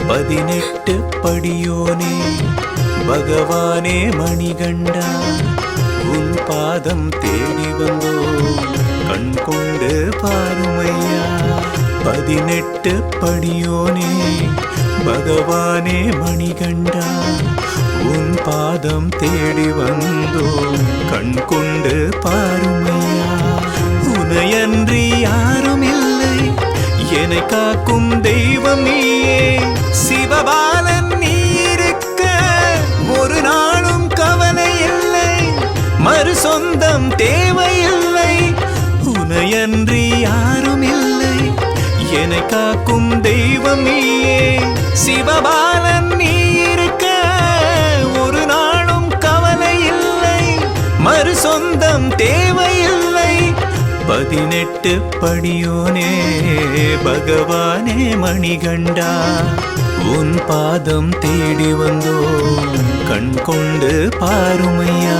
18 படியோனே பகவானே மணிகண்டா உன் பாதம் தேடி வந்தோ கண் கொண்டு பாருமையா 18 படியோனே பகவானே மணிகண்டா உன் பாதம் தேடி வந்தோ கண் கொண்டு பாருமையா உனையன்றி யாரும் இல்லை என்னை காக்கும் தெய்வம் நீயே சிவபாலன் நீ இருக்க ஒரு நாளும் கவலை இல்லை மறு சொந்தம் தேவையில்லை உனையன்றி யாரும் இல்லை என்னை காக்கும் தெய்வம் நீயே சிவபாலன் நீ இருக்க ஒரு நாளும் கவலை இல்லை மறு சொந்தம் தேவையில்லை 18 படியோனே பகவானே மணிகண்டா உன் பாதம் தேடி வந்தோ கண் கொண்டு பாருமையா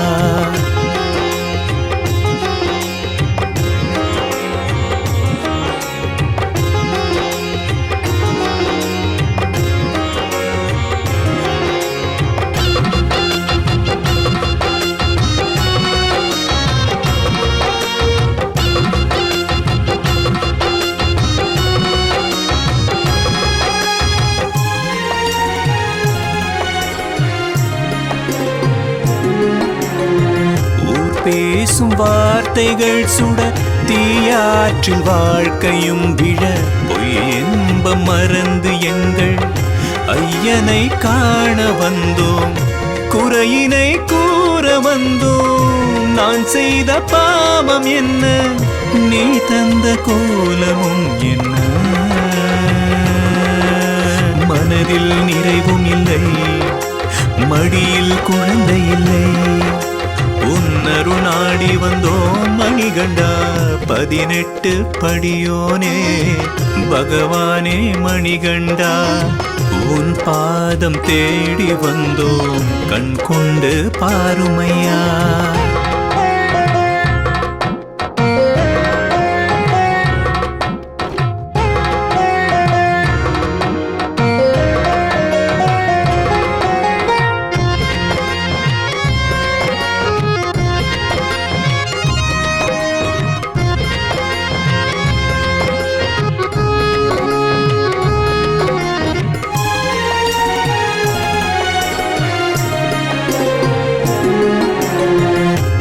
பேசும் வார்த்தைகள் சுட தீயாற்றில் வாழ்க்கையும் விழ பொய் என்பம் மறந்து எங்கள் ஐயனை காண வந்தோம் குறையினை கூற வந்தோம் நான் செய்த பாவம் என்ன நீ தந்த கோலமும் என்ன மனதில் நிறைவும் இல்லை மடியில் குழந்தை இல்லை உன்னரு நாடி வந்தோம் மணிகண்டா 18 படியோனே பகவானே மணிகண்டா உன் பாதம் தேடி வந்தோம் கண் கொண்டு பாருமையா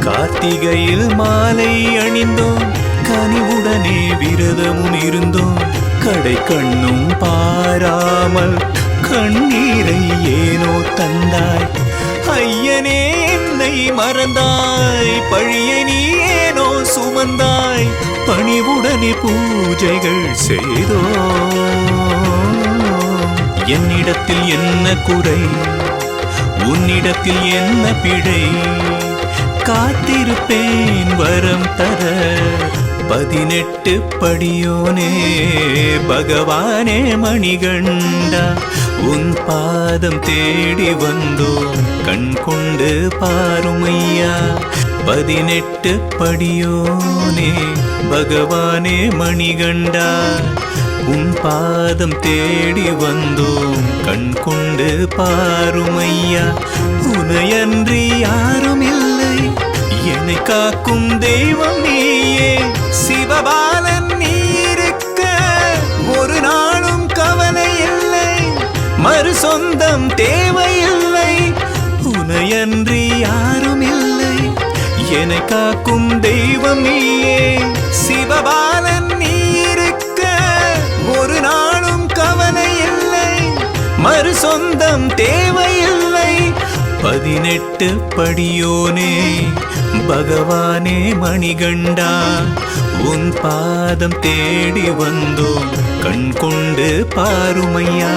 கார்த்திகையில் மாலை அணிந்தோம் கனிவுடனே விரதமும் இருந்தோம் கடை கண்ணும் பாராமல் கண்ணீரை ஏனோ தந்தாய் ஐயனே என்னை மறந்தாய் பழியை நீ ஏனோ சுமந்தாய் பணிவுடனே பூஜைகள் செய்தோ என்னிடத்தில் என்ன குறை உன்னிடத்தில் என்ன பிழை காத்திருப்பேன் வரம் தர 18 படியோனே பகவானே மணிகண்டா உன் பாதம் தேடி வந்தோம் கண் கொண்டு பாருமையா 18 படியோனே பகவானே மணிகண்டா உன் பாதம் தேடி வந்தோம் கண் கொண்டு பாருமையா உனையன்றி யாரும் இல்லை என்னை காக்கும் தெய்வம் நீயே சிவபாலன் நீ இருக்க ஒரு நாளும் கவலை இல்லை மறு சொந்தம் தேவையில்லை உனையன்றி யாரும் இல்லை என்னை காக்கும் தெய்வம் நீயே சிவபாலன் நீ இருக்க ஒரு நாளும் கவலை இல்லை மறு சொந்தம் தேவையில்லை 18 படியோனே பகவானே மணிகண்டா உன் பாதம் தேடி வந்தோம் கண் கொண்டு பாருமையா